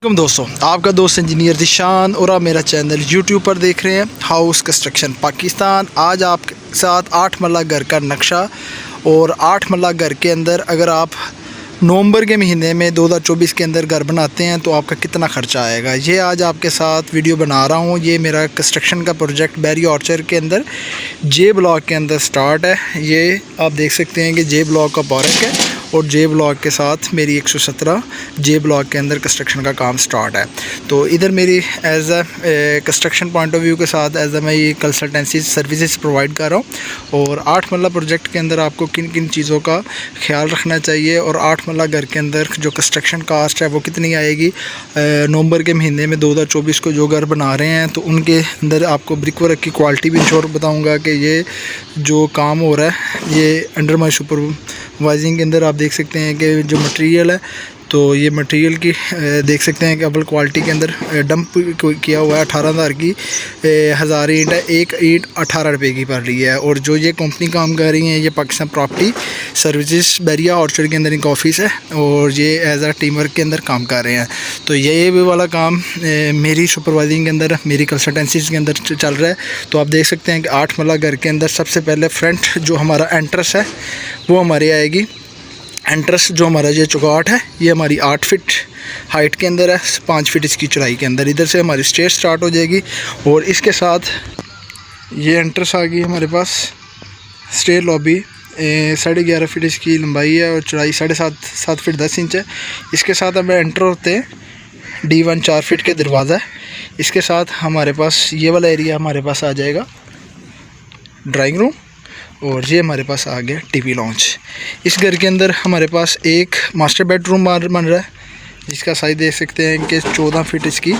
दोस्तों, आपका दोस्त इंजीनियर ज़ीशान और आप मेरा चैनल YouTube पर देख रहे हैं हाउस कंस्ट्रक्शन पाकिस्तान। आज आपके साथ 8 मरला घर का नक्शा और 8 मरला घर के अंदर अगर आप नवंबर के महीने में 2024 के अंदर घर बनाते हैं तो आपका कितना ख़र्चा आएगा, ये आज आपके साथ वीडियो बना रहा हूँ। ये मेरा कंस्ट्रक्शन का प्रोजेक्ट बैरी ऑर्चर्ड के अंदर जे ब्लॉक के अंदर स्टार्ट है। ये आप देख सकते हैं कि जे ब्लॉक का पार्क है और जे ब्लॉक के साथ मेरी 117 जे ब्लॉक के अंदर कंस्ट्रक्शन का काम स्टार्ट है। तो इधर मेरी as a construction point of view के साथ एज अ मैं ये कंसल्टेंसी सर्विसेज प्रोवाइड कर रहा हूँ। और 8 मरला प्रोजेक्ट के अंदर आपको किन किन चीज़ों का ख्याल रखना चाहिए और 8 मरला घर के अंदर जो कंस्ट्रक्शन कास्ट है वो कितनी आएगी। नवंबर के महीने में 2024 को जो घर बना रहे हैं तो उनके अंदर आपको ब्रिक वर्क की क्वालिटी भी इंश्योर बताऊँगा कि ये जो काम हो रहा है ये अंडर माई सुपरवाइजिंग के अंदर आप देख सकते हैं कि जो मटेरियल है तो ये मटेरियल की देख सकते हैं कि अव्वल क्वालिटी के अंदर डंप किया हुआ है। 18,000 की 1000 ईंट है, एक ईंट 18 रुपये की पड़ रही है। और जो ये कंपनी काम कर रही है ये Pakistan property services Bahria orchard के अंदर इनका ऑफिस है और ये एज आ टीम वर्क के अंदर काम कर रहे हैं। तो ये भी वाला काम मेरी सुपरवाइजिंग के अंदर मेरी कंसल्टेंसीज के अंदर चल रहा है। तो आप देख सकते हैं कि 8 मरला घर के अंदर सबसे पहले फ्रंट जो हमारा एंट्रेंस है वो हमारी आएगी। एंट्रेंस जो हमारा ये चौगाट है ये हमारी 8 फीट हाइट के अंदर है, 5 फीट इसकी चौड़ाई के अंदर। इधर से हमारी स्टेज स्टार्ट हो जाएगी और इसके साथ ये एंट्रेंस आ गई हमारे पास। स्टेयर लॉबी 11.5 फीट इसकी लंबाई है और चौड़ाई 7.5 फीट 10 इंच है। इसके साथ हमें एंटर होते हैं D1 4 फीट के दरवाज़ा है। इसके साथ हमारे पास ये वाला एरिया हमारे पास आ जाएगा ड्राइंग रूम और ये हमारे पास आ गया टीवी लॉन्च। इस घर के अंदर हमारे पास एक मास्टर बेडरूम बन रहा है जिसका साइज़ देख सकते हैं कि 14 फीट इसकी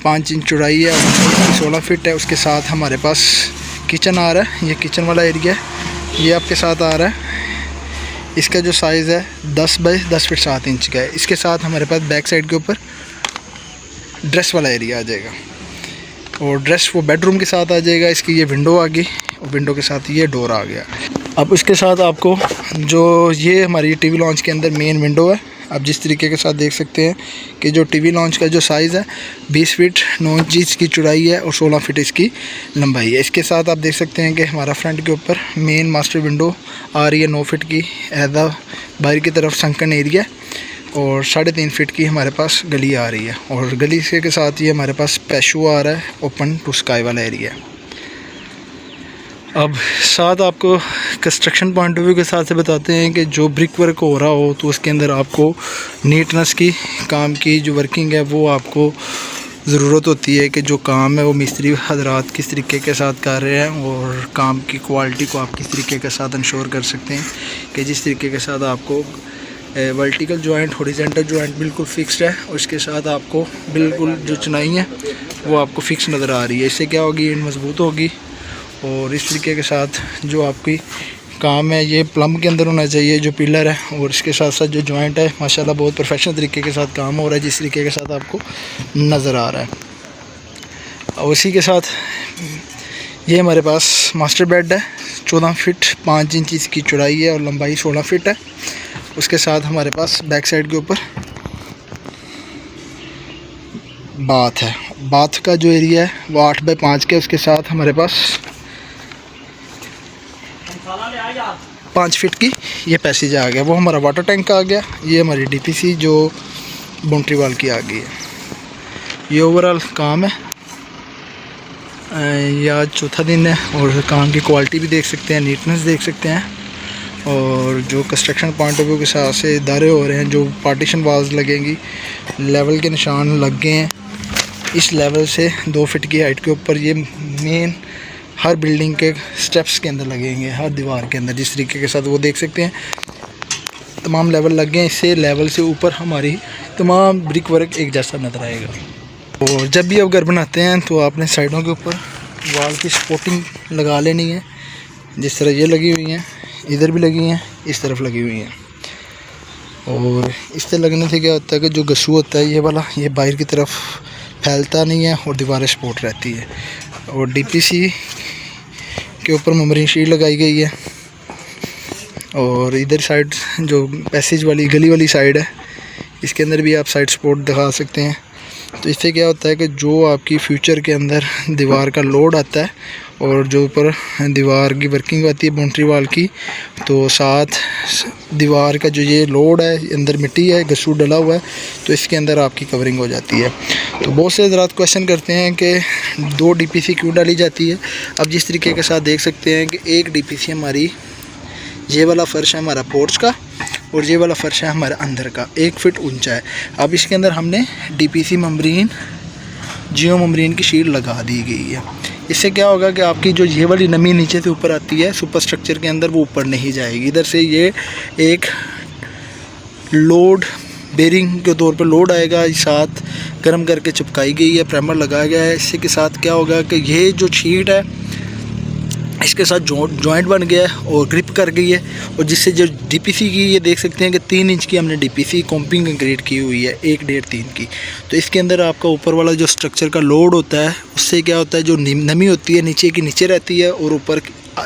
5 इंच चौड़ाई है और 16 फीट है। उसके साथ हमारे पास किचन आ रहा है, ये किचन वाला एरिया है, ये आपके साथ आ रहा है। इसका जो साइज़ है 10 बाई 10 फीट 7 इंच का है। इसके साथ हमारे पास बैक साइड के ऊपर ड्रेस वाला एरिया आ जाएगा और ड्रेस वो बेडरूम के साथ आ जाएगा। इसकी ये विंडो आ गई और विंडो के साथ ये डोर आ गया। अब इसके साथ आपको जो ये हमारी टीवी लॉन्च के अंदर मेन विंडो है, आप जिस तरीके के साथ देख सकते हैं कि जो टीवी लॉन्च का जो साइज़ है 20 फीट 9 इंच इसकी चौड़ाई है और 16 फीट इसकी लंबाई है। इसके साथ आप देख सकते हैं कि हमारा फ्रंट के ऊपर मेन मास्टर विंडो आ रही है 9 फीट की एज आ बाहर की तरफ संकन एरिया और 3.5 फीट की हमारे पास गली आ रही है और गली के साथ ये हमारे पास पैशो आ रहा है ओपन टू स्काई वाला एरिया। अब साथ आपको कंस्ट्रक्शन पॉइंट ऑफ व्यू के साथ से बताते हैं कि जो ब्रिक वर्क हो रहा हो तो उसके अंदर आपको नीटनेस की काम की जो वर्किंग है वो आपको ज़रूरत होती है कि जो काम है वो मिस्त्री हजरात किस तरीके के साथ कर रहे हैं और काम की क्वालिटी को आप किस तरीके के साथ इंश्योर कर सकते हैं कि जिस तरीके के साथ आपको वर्टिकल जॉइंट हॉरिजॉन्टल जॉइंट बिल्कुल फिक्स्ड है और इसके साथ आपको बिल्कुल जो चुनाई है वो आपको फिक्स नज़र आ रही है। इससे क्या होगी, ईंट मजबूत होगी और इस तरीके के साथ जो आपकी काम है ये प्लम के अंदर होना चाहिए जो पिलर है और इसके साथ साथ जो जॉइंट है माशाल्लाह बहुत प्रोफेशनल तरीके के साथ काम हो रहा है जिस तरीके के साथ आपको नज़र आ रहा है। और उसी के साथ ये हमारे पास मास्टर बेड है 14 फीट 5 इंच इसकी चौड़ाई है और लंबाई 16 फीट है। उसके साथ हमारे पास बैक साइड के ऊपर बाथ है, बाथ का जो एरिया है वो 8 बाई 5 के। उसके साथ हमारे पास 5 फीट की ये पैसेज आ गया, वो हमारा वाटर टैंक आ गया। ये हमारी DPC जो बाउंड्री वाल की आ गई है। ये ओवरऑल काम है, ये आज चौथा दिन है और काम की क्वालिटी भी देख सकते हैं, नीटनेस देख सकते हैं और जो कंस्ट्रक्शन पॉइंट ऑफ व्यू के साथ से इदारे हो रहे हैं, जो पार्टीशन वाल्स लगेंगी, लेवल के निशान लग गए हैं। इस लेवल से 2 फीट की हाइट के ऊपर ये मेन हर बिल्डिंग के स्टेप्स के अंदर लगेंगे, हर दीवार के अंदर जिस तरीके के साथ वो देख सकते हैं तमाम लेवल लग गए। इससे लेवल से ऊपर हमारी तमाम ब्रिक वर्क एक जैसा नज़र आएगा। और जब भी आप घर बनाते हैं तो आपने साइडों के ऊपर वाल की सपोर्टिंग लगा लेनी है, जिस तरह ये लगी हुई हैं, इधर भी लगी हैं, इस तरफ लगी हुई हैं। और इस तरह लगने से क्या होता है कि जो गसू होता है ये वाला ये बाहर की तरफ फैलता नहीं है और दीवारें सपोर्ट रहती है। और DPC के ऊपर मेमोरी शीट लगाई गई है और इधर साइड जो पैसेज वाली गली वाली साइड है इसके अंदर भी आप साइड सपोर्ट दिखा सकते हैं। तो इससे क्या होता है कि जो आपकी फ्यूचर के अंदर दीवार का लोड आता है और जो ऊपर दीवार की वर्किंग आती है बाउंड्री वाल की, तो साथ दीवार का जो ये लोड है, अंदर मिट्टी है, गसूर डला हुआ है, तो इसके अंदर आपकी कवरिंग हो जाती है। तो बहुत से हज़रात क्वेश्चन करते हैं कि 2 DPC क्यों डाली जाती है। अब जिस तरीके के साथ देख सकते हैं कि एक DPC हमारी, ये वाला फ़र्श है हमारा पोर्च का और ये वाला फ़र्श है हमारा अंदर का 1 फीट ऊंचा है। अब इसके अंदर हमने DPC मम्ब्रीन, जियो मम्ब्रीन की शीट लगा दी गई है। इससे क्या होगा कि आपकी जो ये वाली नमी नीचे से ऊपर आती है सुपर स्ट्रक्चर के अंदर, वो ऊपर नहीं जाएगी। इधर से ये एक लोड बेरिंग के तौर पर लोड आएगा, साथ गर्म करके चिपकाई गई है, प्राइमर लगाया गया है। इससे के साथ क्या होगा कि ये जो शीट है इसके साथ जॉइंट बन गया है और ग्रिप कर गई है, और जिससे जो DPC की, ये देख सकते हैं कि 3 इंच की हमने DPC कॉम्पिंग कंक्रीट की हुई है, 1, 1.5, 3 की। तो इसके अंदर आपका ऊपर वाला जो स्ट्रक्चर का लोड होता है, उससे क्या होता है, जो नमी होती है नीचे की नीचे रहती है और ऊपर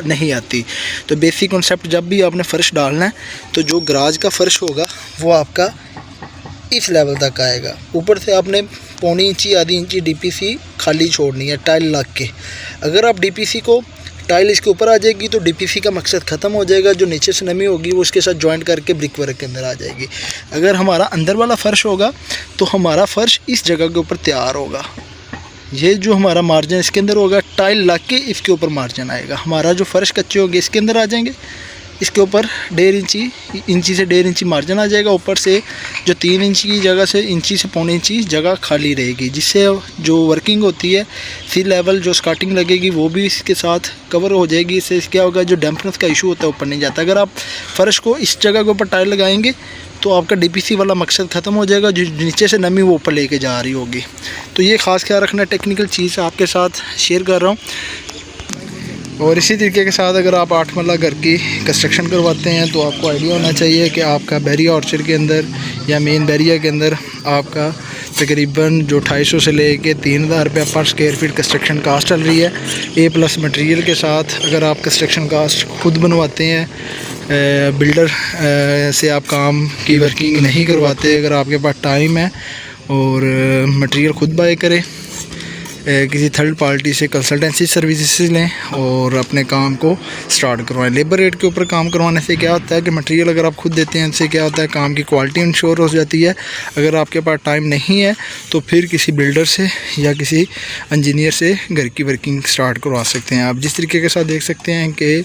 नहीं आती। तो बेसिक कॉन्सेप्ट, जब भी आपने फ़र्श डालना है तो जो गराज का फ़र्श होगा वो आपका इस लेवल तक आएगा। ऊपर से आपने 1.25 इंची, आधी इंची DPC खाली छोड़नी है टाइल लग के। अगर आप DPC को, टाइल इसके ऊपर आ जाएगी तो DPC का मकसद ख़त्म हो जाएगा। जो नीचे से नमी होगी वो उसके साथ जॉइंट करके ब्रिक वर्क के अंदर आ जाएगी। अगर हमारा अंदर वाला फ़र्श होगा तो हमारा फ़र्श इस जगह के ऊपर तैयार होगा। ये जो हमारा मार्जिन इसके अंदर होगा, टाइल लग के इसके ऊपर मार्जिन आएगा। हमारा जो फ़र्श कच्चे होंगे इसके अंदर आ जाएंगे, इसके ऊपर 1.5 इंची से 1.5 इंची मार्जिन आ जाएगा। ऊपर से जो 3 इंची की जगह से इंची से 1.25 इंची जगह खाली रहेगी, जिससे जो वर्किंग होती है सी लेवल जो स्कार्टिंग लगेगी वो भी इसके साथ कवर हो जाएगी। इससे क्या होगा, जो डैम्पनेस का इशू होता है ऊपर नहीं जाता। अगर आप फ़र्श को इस जगह के ऊपर टाइल लगाएंगे तो आपका DPC वाला मकसद ख़त्म हो जाएगा, जो नीचे से नमी वो ऊपर लेके जा रही होगी। तो ये ख़ास ख्याल रखना, टेक्निकल चीज़ आपके साथ शेयर कर रहा हूँ। और इसी तरीके के साथ अगर आप 8 मरला घर की कंस्ट्रक्शन करवाते हैं तो आपको आइडिया होना चाहिए कि आपका बैरिया ऑर्चर्ड के अंदर या मेन बैरिया के अंदर आपका तकरीबन जो 250 से लेके 3000 रुपये पर स्क्वायर फीट कंस्ट्रक्शन कास्ट चल रही है। A+ मटेरियल के साथ अगर आप कंस्ट्रक्शन कास्ट खुद बनवाते हैं, बिल्डर से आप काम की वर्किंग नहीं करवाते, अगर आपके पास टाइम है और मटेरियल खुद बाय करें, किसी थर्ड पार्टी से कंसल्टेंसी सर्विसेज लें और अपने काम को स्टार्ट करवाएं। लेबर रेट के ऊपर काम करवाने से क्या होता है कि मटेरियल अगर आप खुद देते हैं, इससे क्या होता है, काम की क्वालिटी इंश्योर हो जाती है। अगर आपके पास टाइम नहीं है तो फिर किसी बिल्डर से या किसी इंजीनियर से घर की वर्किंग स्टार्ट करवा सकते हैं। आप जिस तरीके के साथ देख सकते हैं कि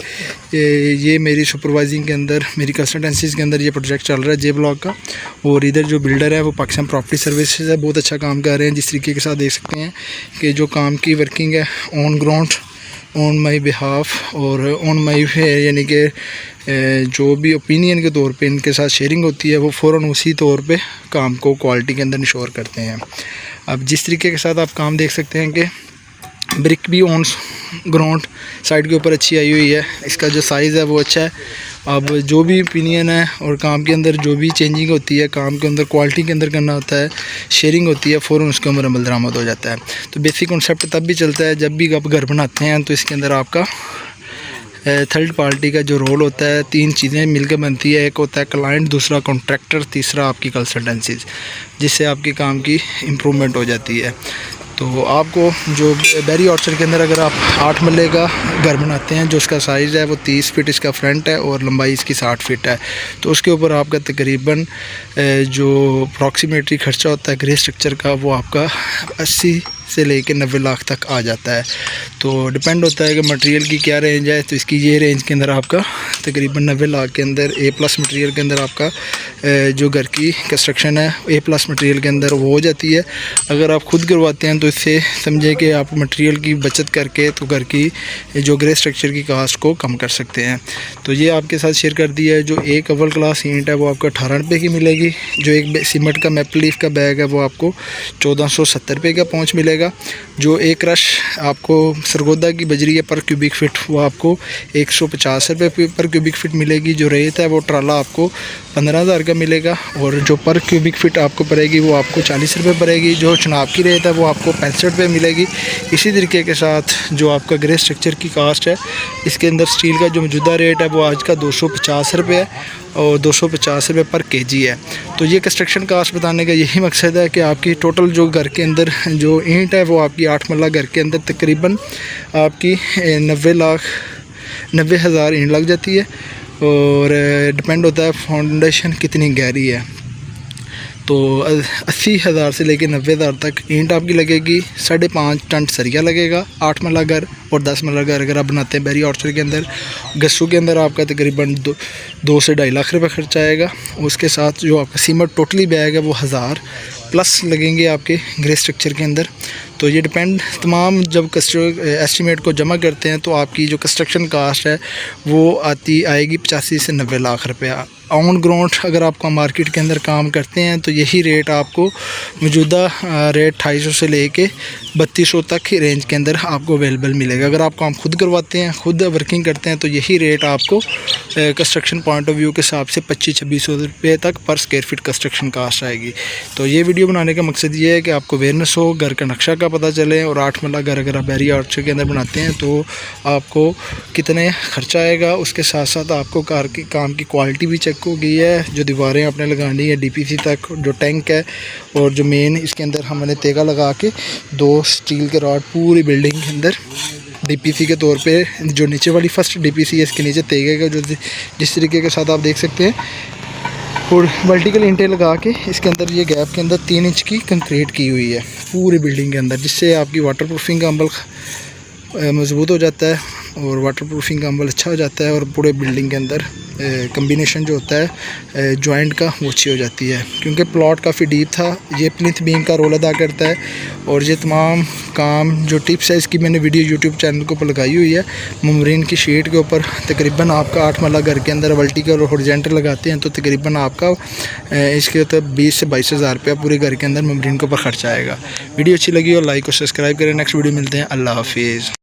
ये मेरी सुपरवाइजिंग के अंदर, मेरी कंसल्टेंसीज़ के अंदर ये प्रोजेक्ट चल रहा है J ब्लॉक का, और इधर जो बिल्डर है वो पाकिस्तान प्रॉपर्टी सर्विसेज है, बहुत अच्छा काम कर रहे हैं। जिस तरीके के साथ देख सकते हैं कि जो काम की वर्किंग है on ground, on my behalf और ऑन माई, यानी कि जो भी ओपिनियन के तौर पे इनके साथ शेयरिंग होती है वो फ़ौरन उसी तौर पे काम को क्वालिटी के अंदर इंश्योर करते हैं। अब जिस तरीके के साथ आप काम देख सकते हैं कि ब्रिक भी ऑन ग्राउंड साइड के ऊपर अच्छी आई हुई है, इसका जो साइज़ है वो अच्छा है। अब जो भी ओपिनियन है और काम के अंदर जो भी चेंजिंग होती है, काम के अंदर क्वालिटी के अंदर करना होता है, शेयरिंग होती है, फ़ौरन उसके ऊपर अमल दरामद हो जाता है। तो बेसिक कॉन्सेप्ट तब भी चलता है जब भी आप घर बनाते हैं तो इसके अंदर आपका थर्ड पार्टी का जो रोल होता है, 3 चीज़ें मिलकर बनती है। एक होता है क्लाइंट, दूसरा कॉन्ट्रैक्टर, तीसरा आपकी कंसल्टेंसीज, जिससे आपके काम की इम्प्रूवमेंट हो जाती है। तो आपको जो बैरी ऑर्चर्ड के अंदर अगर आप 8 मरले का घर बनाते हैं, जो उसका साइज़ है वो 30 फीट इसका फ्रंट है और लंबाई इसकी 60 फीट है, तो उसके ऊपर आपका तकरीबन जो अप्रॉक्सीमेटली ख़र्चा होता है ग्रे स्ट्रक्चर का वो आपका 80 से लेके 90 लाख तक आ जाता है। तो डिपेंड होता है कि मटेरियल की क्या रेंज है। तो इसकी ये रेंज के अंदर आपका तकरीबन 90 लाख के अंदर A+ मटेरियल के अंदर आपका जो घर की कंस्ट्रक्शन है A+ मटेरियल के अंदर वो हो जाती है। अगर आप खुद करवाते हैं तो इससे समझे कि आप मटेरियल की बचत करके तो घर की जो ग्रे स्ट्रक्चर की कास्ट को कम कर सकते हैं। तो ये आपके साथ शेयर कर दिया है। जो एक अव्वल क्लास ईंट है वो आपको 18 रुपये की मिलेगी। जो एक सीमेंट का मैपल लीफ का बैग है वो आपको 1470 रुपये का पहुँच मिलेगा। जो एक क्रश आपको सरगोदा की बजरी है पर क्यूबिक फिट वो आपको 150 रुपये पर क्यूबिक फिट मिलेगी। जो रेत है वो ट्राला आपको 15,000 का का मिलेगा और जो पर क्यूबिक फ़िट आपको पड़ेगी वो आपको 40 रुपये पड़ेगी। जो चुनाव की रेट है वो आपको 65 रुपये मिलेगी। इसी तरीके के साथ जो आपका ग्रे स्ट्रक्चर की कास्ट है, इसके अंदर स्टील का जो मौजूदा रेट है वो आज का 250 रुपये है और 250 रुपये पर केजी है। तो ये कंस्ट्रक्शन कास्ट बताने का यही मकसद है कि आपकी टोटल जो घर के अंदर जो ईंट है वो आपकी 8 मरला घर के अंदर तकरीबन आपकी 90,000 ईंट लग जाती है और डिपेंड होता है फाउंडेशन कितनी गहरी है। तो 80,000 से लेकर 90,000 तक ईंट आपकी लगेगी। 5.5 टन सरिया लगेगा 8 मरला घर और 10 मरला घर अगर आप बनाते हैं बैरी आउटसाइड के अंदर। गस्सू के अंदर आपका तकरीबन 2 से 2.5 लाख रुपये खर्चा आएगा। उसके साथ जो आपका सीमेंट टोटली बैग है वो 1000 प्लस लगेंगे आपके ग्रे स्ट्रक्चर के अंदर। तो ये डिपेंड तमाम जब एस्टीमेट को जमा करते हैं तो आपकी जो कंस्ट्रक्शन कास्ट है वो आएगी 85 से 90 लाख रुपया। ऑन ग्राउंड अगर आपका मार्केट के अंदर काम करते हैं तो यही रेट आपको मौजूदा रेट 250 से लेके 3200 तक की रेंज के अंदर आपको अवेलेबल मिलेगा। अगर आप काम खुद करवाते हैं, खुद वर्किंग करते हैं तो यही रेट आपको कंस्ट्रक्शन पॉइंट ऑफ व्यू के हिसाब से 2500-2600 रुपये तक पर स्क्वायर फीट कंस्ट्रक्शन कास्ट आएगी। तो ये वीडियो बनाने का मकसद ये है कि आपको अवेयरनेस हो, घर का नक्शा का पता चले और 8 मरला घर अगर आप बैरी आउटसाइड के अंदर बनाते हैं तो आपको कितने खर्चा आएगा। उसके साथ साथ आपको काम की क्वालिटी भी चेक हो गई है। जो दीवारें आपने लगानी है डीपीसी तक, जो टैंक है और जो मेन इसके अंदर हमने तेगा लगा के 2 स्टील के रॉड पूरी बिल्डिंग के अंदर डीपीसी के तौर पे, जो नीचे वाली फर्स्ट डीपीसी है इसके नीचे तेगे का जो जिस तरीके के साथ आप देख सकते हैं और वर्टिकल इंटें लगा के इसके अंदर ये गैप के अंदर 3 इंच की कंक्रीट की हुई है पूरी बिल्डिंग के अंदर, जिससे आपकी वाटर प्रूफिंग का अमल मजबूत हो जाता है और वाटर प्रूफिंग का अमल अच्छा हो जाता है और पूरे बिल्डिंग के अंदर कम्बिनेशन जो होता है जॉइंट का वो अच्छी हो जाती है। क्योंकि प्लॉट काफ़ी डीप था, ये प्लिंथ बीम का रोल अदा करता है और ये तमाम काम जो टिप्स है इसकी मैंने वीडियो यूट्यूब चैनल के ऊपर लगाई हुई है। ममरीन की शीट के ऊपर तकरीबन आपका 8 मरला घर के अंदर वर्टिकल और हॉरिजॉन्टल लगाते हैं तो तकरीबन आपका इसके ऊपर 20 से 22 हज़ार रुपया पूरे घर के अंदर ममरीन के ऊपर खर्चा आएगा। वीडियो अच्छी लगी और लाइक और सब्सक्राइब करें। नेक्स्ट वीडियो मिलते हैं। अल्लाह हाफिज़।